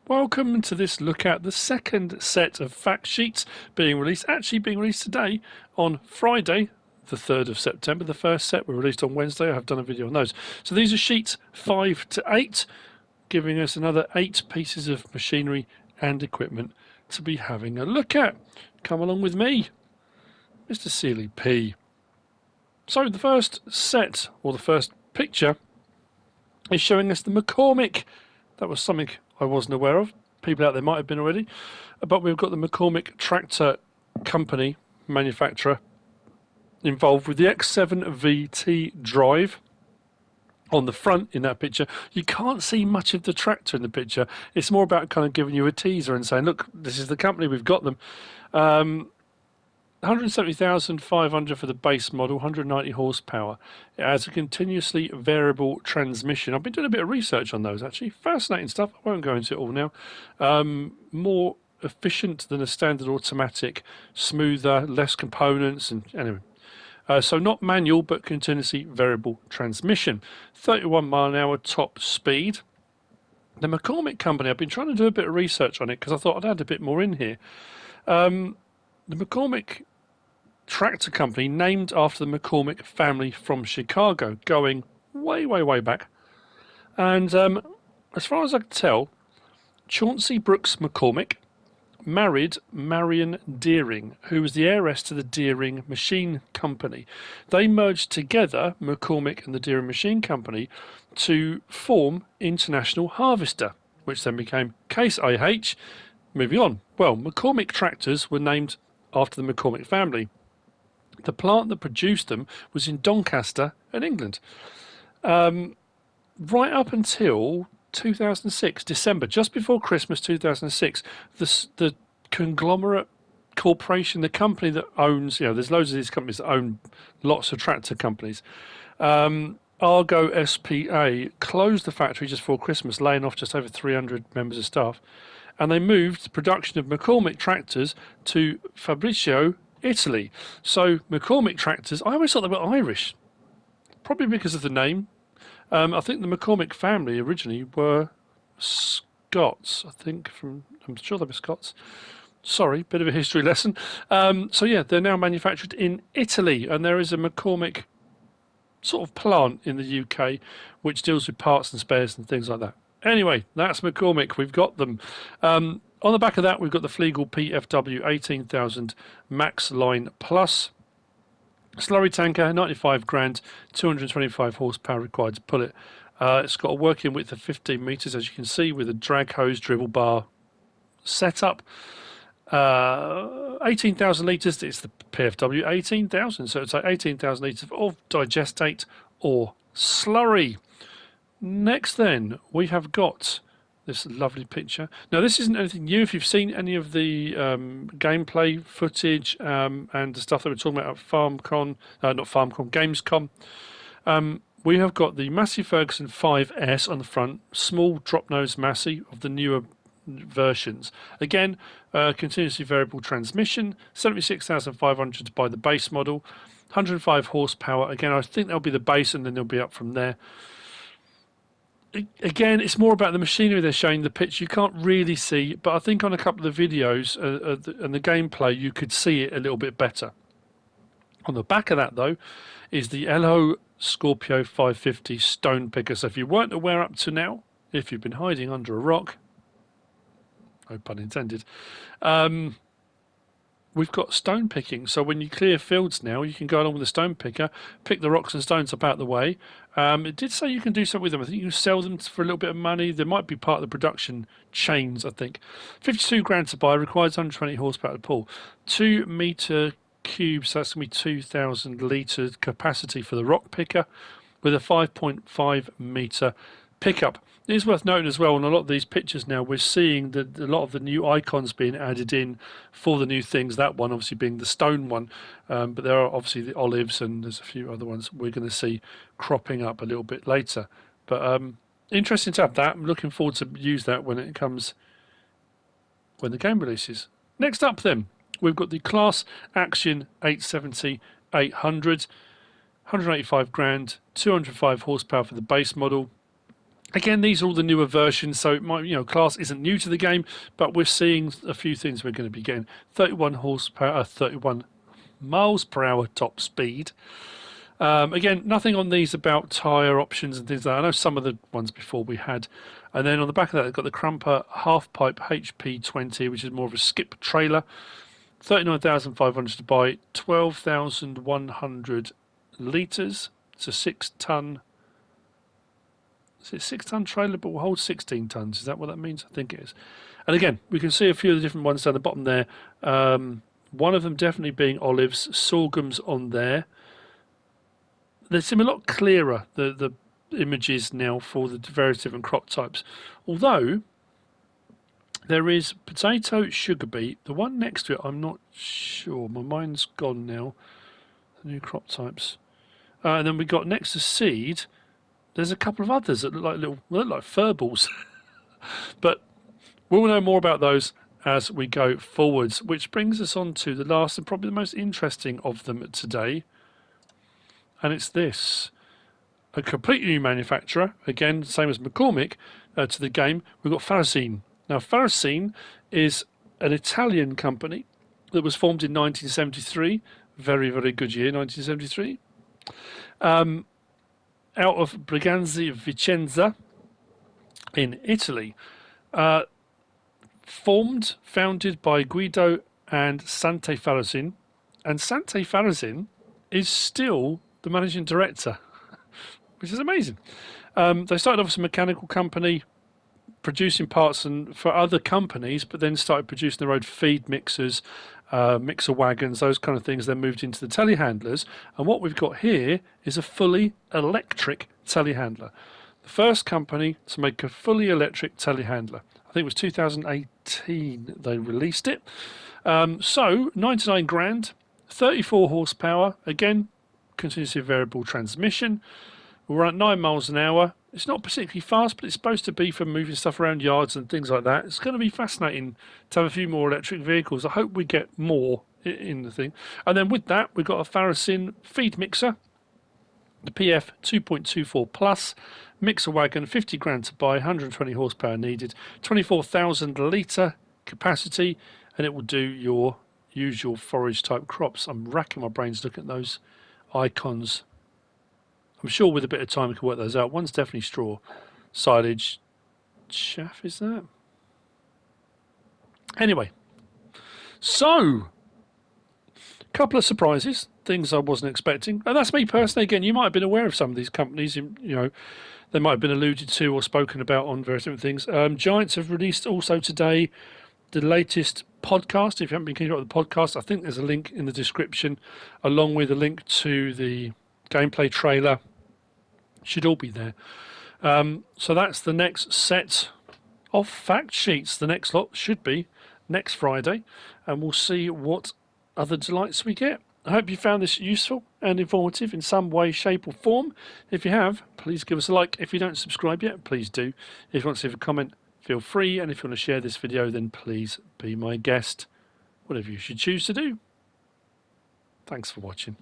Welcome to this look at the second set of fact sheets being released, today on Friday, the 3rd of September. The first set were released on Wednesday. I have done a video on those. So these are sheets 5 to 8, giving us another 8 pieces of machinery and equipment to be having a look at. Come along with me, MrSealyp. So the first set, or the first picture, is showing us the Mccormick. That was something I wasn't aware of. People out there might have been already. But we've got the Mccormick Tractor company, manufacturer, involved with the X7 VT drive on the front in that picture. You can't see much of the tractor in the picture. It's more about kind of giving you a teaser and saying, look, this is the company, we've got them. 170,500 for the base model, 190 horsepower. It has a continuously variable transmission. I've been doing a bit of research on those, actually. Fascinating stuff. I won't go into it all now. More efficient than a standard automatic, smoother, less components, and anyway. So not manual, but continuously variable transmission. 31 mile an hour top speed. The Mccormick company, I've been trying to do a bit of research on it because I thought I'd add a bit more in here. The Mccormick Tractor company, named after the McCormick family from Chicago, going way, way, way back. And as far as I can tell, Chauncey Brooks McCormick married Marion Deering, who was the heiress to the Deering Machine Company. They merged together, McCormick and the Deering Machine Company, to form International Harvester, which then became Case IH. Moving on. Well, McCormick Tractors were named after the McCormick family. The plant that produced them was in Doncaster in England. Right up until 2006, December, just before Christmas 2006, the conglomerate corporation, the company that owns, there's loads of these companies that own lots of tractor companies, Argo SPA, closed the factory just before Christmas, laying off just over 300 members of staff. And they moved production of McCormick tractors to Fabrizio, Italy. So McCormick Tractors, I always thought they were Irish, probably because of the name. I think the McCormick family originally were Scots. I'm sure they were Scots. Sorry, bit of a history lesson. So yeah, they're now manufactured in Italy, and there is a McCormick sort of plant in the UK which deals with parts and spares and things like that. Anyway, that's McCormick. We've got them. On the back of that, we've got the Flegel PFW 18,000 Max Line Plus. Slurry tanker, 95 grand, 225 horsepower required to pull it. It's got a working width of 15 metres, as you can see, with a drag hose dribble bar setup. 18,000 litres, it's the PFW 18,000, so it's like 18,000 litres of digestate or slurry. Next then, we have got this lovely picture. Now this isn't anything new. If you've seen any of the gameplay footage and the stuff that we're talking about at Gamescom, we have got the Massey Ferguson 5S on the front, small drop nose Massey of the newer versions. Again, continuously variable transmission, 76,500 to buy the base model, 105 horsepower. Again, I think that'll be the base and then they'll be up from there. Again, it's more about the machinery they're showing, the pitch. You can't really see, but I think on a couple of the videos and the gameplay, you could see it a little bit better. On the back of that, though, is the LO Scorpio 550 stone picker. So if you weren't aware up to now, if you've been hiding under a rock, no pun intended, we've got stone picking. So when you clear fields now, you can go along with the stone picker, pick the rocks and stones up out of the way. It did say you can do something with them. I think you can sell them for a little bit of money. They might be part of the production chains, I think. 52 grand to buy, requires 120 horsepower to pull. 2 metre cubes, so that's going to be 2,000 litre capacity for the rock picker, with a 5.5 metre pickup. It is worth noting as well, on a lot of these pictures now, we're seeing a lot of the new icons being added in for the new things. That one obviously being the stone one, but there are obviously the olives and there's a few other ones we're going to see cropping up a little bit later. But interesting to have that. I'm looking forward to use that when the game releases. Next up then, we've got the Class Action 870 800, 185 grand, 205 horsepower for the base model. Again, these are all the newer versions, so it might, class isn't new to the game, but we're seeing a few things we're going to be getting. 31 horsepower, 31 miles per hour top speed. Again, nothing on these about tyre options and things like that. I know some of the ones before we had. And then on the back of that, they've got the Crumper half-pipe HP20, which is more of a skip trailer. 39,500 to buy, 12,100 litres. It's a 6-ton. Is it a 6-ton trailer, but will hold 16 tons? Is that what that means? I think it is. And again, we can see a few of the different ones down the bottom there. One of them definitely being olives. Sorghum's on there. They seem a lot clearer, the images now for the various different crop types. Although there is potato, sugar beet. The one next to it, I'm not sure. My mind's gone now. The new crop types. And then we got next to seed. There's a couple of others that look like fir balls. But we'll know more about those as we go forwards, which brings us on to the last and probably the most interesting of them today. And it's this. A completely new manufacturer, again, same as McCormick, to the game. We've got Pharazine. Now, Pharazine is an Italian company that was formed in 1973. Very, very good year, 1973. Out of Briganza, Vicenza in Italy. Founded by Guido and Sante Pharazine. And Sante Pharazine is still the managing director, which is amazing. They started off as a mechanical company producing parts for other companies, but then started producing their own feed mixers, mixer wagons, those kind of things. Then moved into the telehandlers. And what we've got here is a fully electric telehandler. The first company to make a fully electric telehandler. I think it was 2018 they released it. So 99 grand, 34 horsepower. Again, continuously variable transmission. We'll run at 9 miles an hour. It's not particularly fast, but it's supposed to be for moving stuff around yards and things like that. It's going to be fascinating to have a few more electric vehicles. I hope we get more in the thing. And then with that, we've got a Pharazine feed mixer, the PF 2.24 Plus, mixer wagon, 50 grand to buy, 120 horsepower needed, 24,000 litre capacity, and it will do your usual forage type crops. I'm racking my brains looking at those icons. I'm sure with a bit of time we can work those out. One's definitely straw. Silage. Chaff, is that? Anyway. So, a couple of surprises. Things I wasn't expecting. And that's me personally. Again, you might have been aware of some of these companies. They might have been alluded to or spoken about on various different things. Giants have released also today the latest podcast. If you haven't been keeping up with the podcast, I think there's a link in the description along with a link to the gameplay trailer. Should all be there. So that's the next set of fact sheets. The next lot should be next Friday, and we'll see what other delights we get. I hope you found this useful and informative in some way, shape or form. If you have, please give us a like. If you don't subscribe yet, please do. If you want to leave a comment, feel free. And if you want to share this video, then please be my guest. Whatever you should choose to do. Thanks for watching.